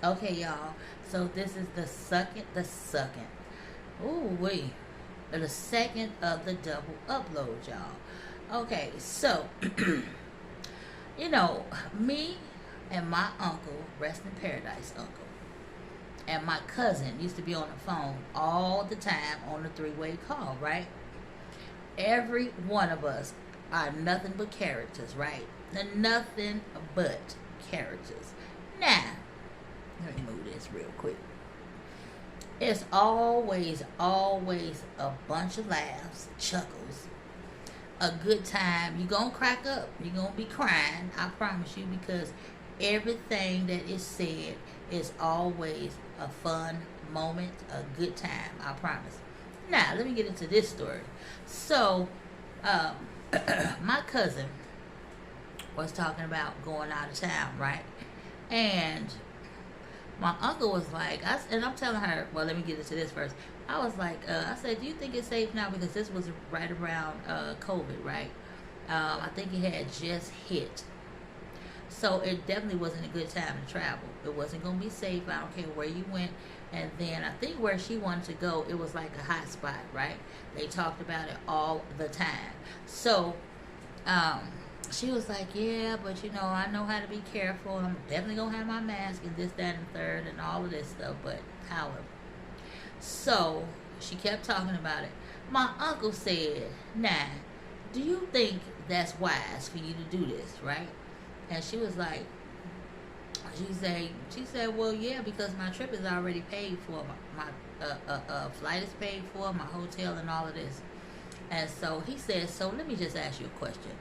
Okay, y'all. So this is ooh wee, the second of the double upload, y'all. Okay, so you know, me and my uncle, rest in paradise, uncle, and my cousin used to be on the phone all the time on the three-way call, right? Every one of us are nothing but characters, right? Nothing but characters. Now, let me move this real quick. It's always a bunch of laughs, chuckles, a good time. You're going to crack up. You're going to be crying, I promise you, because everything that is said is always a fun moment, a good time, I promise. Now, let me get into this story. So, my cousin was talking about going out of town, right? And my uncle was like, and I'm telling her, well, let me get into this first. I was like, I said, do you think it's safe now? Because this was right around COVID, right? I think it had just hit. So it definitely wasn't a good time to travel. It wasn't going to be safe. I don't care where you went. And then I think where she wanted to go, it was like a hot spot, right? They talked about it all the time. So she was like, yeah, but you know, I know how to be careful. I'm definitely going to have my mask and this, that, and third and all of this stuff. But however, so she kept talking about it. My uncle said, nah, do you think that's wise for you to do this, right? And she was like, she said, well, yeah, because my trip is already paid for. My flight is paid for, my hotel and all of this. And so he said, so let me just ask you a question.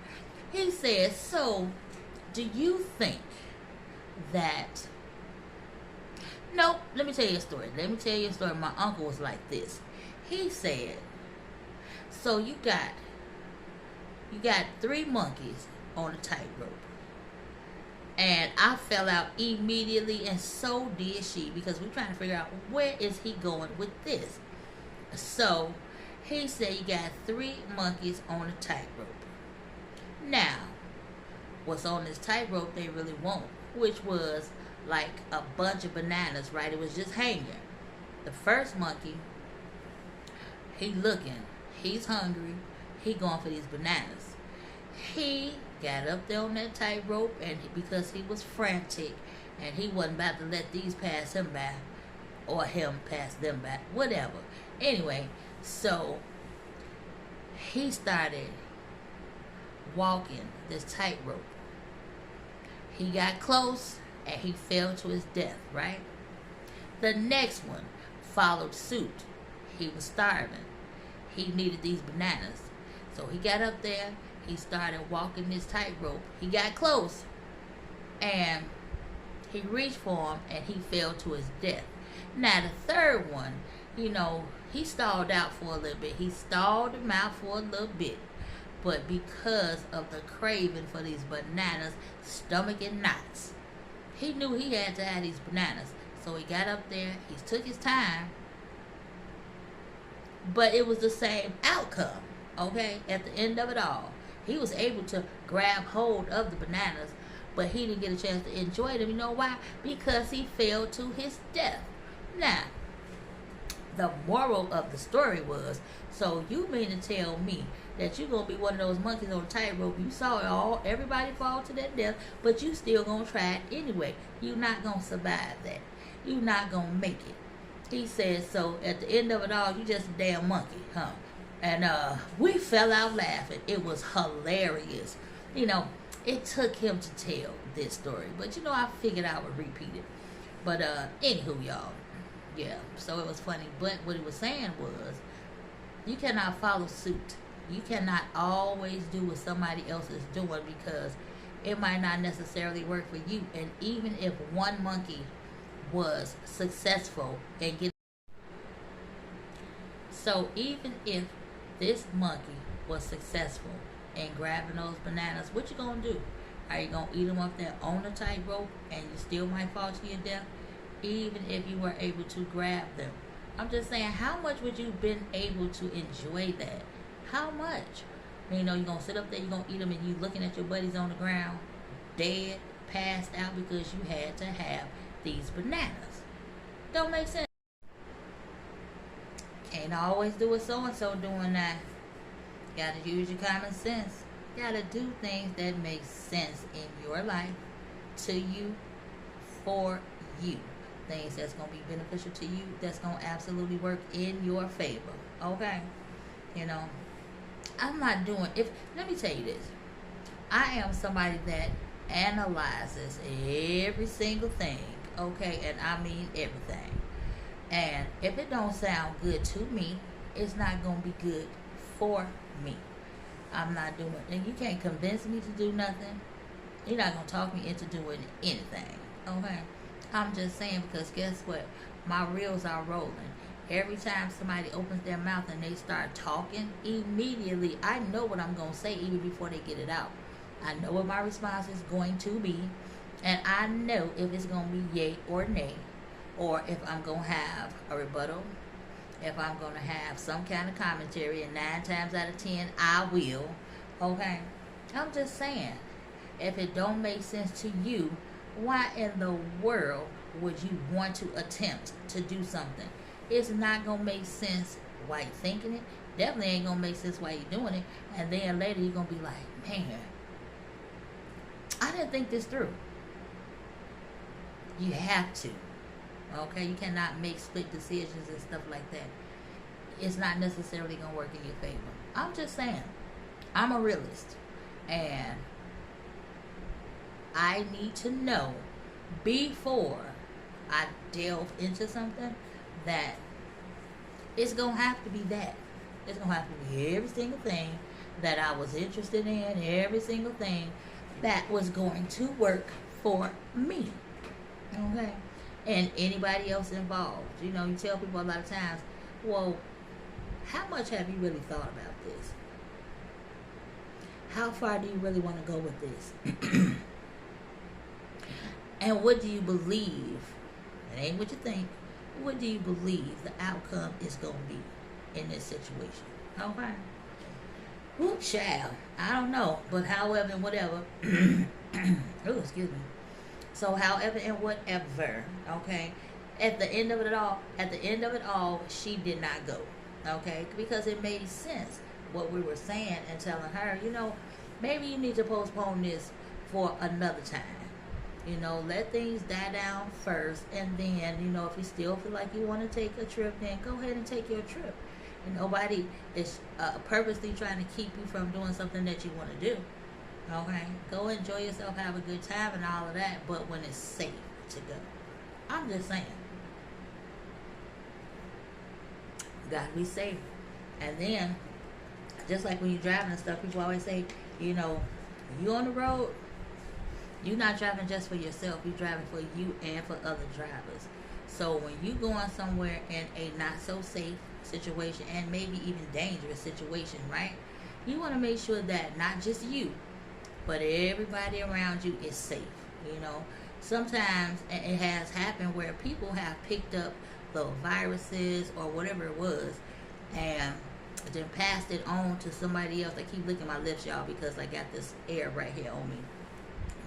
He said, so do you think that, no, let me tell you a story. My uncle was like this. He said, so you got 3 monkeys on a tightrope. And I fell out immediately, and so did she, because we're trying to figure out where is he going with this. So he said you got 3 monkeys on a tightrope. Now, what's on this tightrope they really want, which was like a bunch of bananas, right? It was just hanging. The first monkey, he looking, he's hungry, he going for these bananas. He got up there on that tightrope, and because he was frantic, and he wasn't about to let these pass him by, or him pass them by, whatever. Anyway, so he started walking this tightrope. He got close, and he fell to his death, right? The next one followed suit. He was starving. He needed these bananas. So he got up there, he started walking this tightrope. He got close, and he reached for him, and he fell to his death. Now, the third one, you know, he stalled out for a little bit. He stalled him out for a little bit. But because of the craving for these bananas, stomach in knots, he knew he had to have these bananas. So he got up there, he took his time, but it was the same outcome, okay? At the end of it all, he was able to grab hold of the bananas, but he didn't get a chance to enjoy them. You know why? Because he fell to his death. Now, the moral of the story was, so you mean to tell me that you're going to be one of those monkeys on a tightrope, you saw everybody fall to their death, but you still going to try it anyway. You're not going to survive that. You're not going to make it. He said, so at the end of it all, you just a damn monkey, huh? And we fell out laughing. It was hilarious. You know, it took him to tell this story, but you know, I figured I would repeat it. But anywho, y'all, yeah, so it was funny. But what he was saying was, you cannot follow suit. You cannot always do what somebody else is doing, because it might not necessarily work for you. And even if one monkey was successful in getting, so even if this monkey was successful in grabbing those bananas, what you gonna do? Are you gonna eat them up there on the tightrope, and you still might fall to your death, even if you were able to grab them? I'm just saying, how much would you been able to enjoy that? How much? You know, you're gonna sit up there, you're gonna eat them, and you looking at your buddies on the ground, dead, passed out, because you had to have these bananas. Don't make sense. Can't always do what so-and-so doing that. Gotta use your common sense. Gotta do things that make sense in your life, to you, for you. Things that's going to be beneficial to you, that's going to absolutely work in your favor. Okay? You know, I'm not doing, let me tell you this. I am somebody that analyzes every single thing. Okay? And I mean everything. And if it don't sound good to me, it's not going to be good for me. I'm not doing it. And you can't convince me to do nothing. You're not going to talk me into doing anything. Okay? I'm just saying, because guess what? My reels are rolling. Every time somebody opens their mouth and they start talking, immediately I know what I'm going to say even before they get it out. I know what my response is going to be. And I know if it's going to be yay or nay. Or if I'm going to have a rebuttal. If I'm going to have some kind of commentary. And 9 times out of 10, I will. Okay? I'm just saying. If it don't make sense to you, why in the world would you want to attempt to do something? It's not going to make sense while you're thinking it. Definitely ain't going to make sense while you're doing it. And then later you're going to be like, man, I didn't think this through. You have to. Okay? You cannot make split decisions and stuff like that. It's not necessarily going to work in your favor. I'm just saying. I'm a realist. And I need to know before I delve into something that it's going to have to be that. It's going to have to be every single thing that I was interested in, every single thing that was going to work for me. Okay? And anybody else involved. You know, you tell people a lot of times, well, how much have you really thought about this? How far do you really want to go with this? And what do you believe? It ain't what you think. What do you believe the outcome is going to be in this situation? Okay. Whoop, child. I don't know. But however and whatever. Oh, excuse me. So however and whatever. Okay. At the end of it all, she did not go. Okay. Because it made sense what we were saying and telling her, you know, maybe you need to postpone this for another time. You know, let things die down first, and then, you know, if you still feel like you want to take a trip, then go ahead and take your trip. And nobody is purposely trying to keep you from doing something that you want to do. Okay? Go enjoy yourself, have a good time and all of that, but when it's safe to go. I'm just saying. You gotta be safe. And then, just like when you're driving and stuff, people always say, you know, you on the road, you're not driving just for yourself. You're driving for you and for other drivers. So when you going somewhere in a not so safe situation and maybe even dangerous situation, right? You want to make sure that not just you, but everybody around you is safe. You know, sometimes it has happened where people have picked up the viruses or whatever it was and then passed it on to somebody else. I keep licking my lips, y'all, because I got this air right here on me.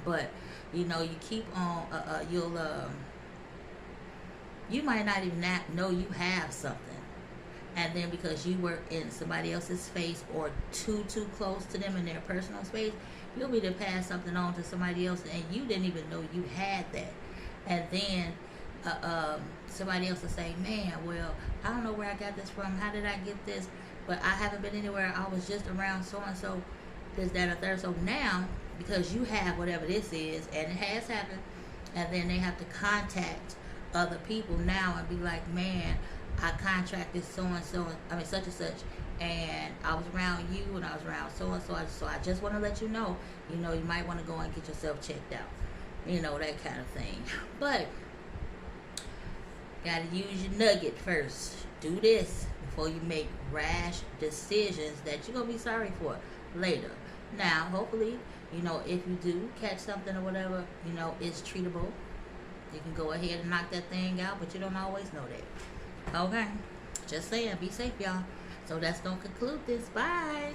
But, you know, you keep on, you might not even know you have something. And then because you were in somebody else's space or too close to them in their personal space, you'll be to pass something on to somebody else and you didn't even know you had that. And then somebody else will say, man, well, I don't know where I got this from. How did I get this? But I haven't been anywhere. I was just around so-and-so, this, that, and third. So now, because you have whatever this is, and it has happened, and then they have to contact other people now and be like, man, I contracted so-and-so, I mean such and such, and I was around you and I was around so-and-so, so I just want to let you know, you might want to go and get yourself checked out. You know, that kind of thing. But, gotta use your nugget first. Do this before you make rash decisions that you're going to be sorry for later. Now, hopefully, if you do catch something or whatever, it's treatable. You can go ahead and knock that thing out, but you don't always know that. Okay? Just saying, be safe, y'all. So that's going to conclude this. Bye.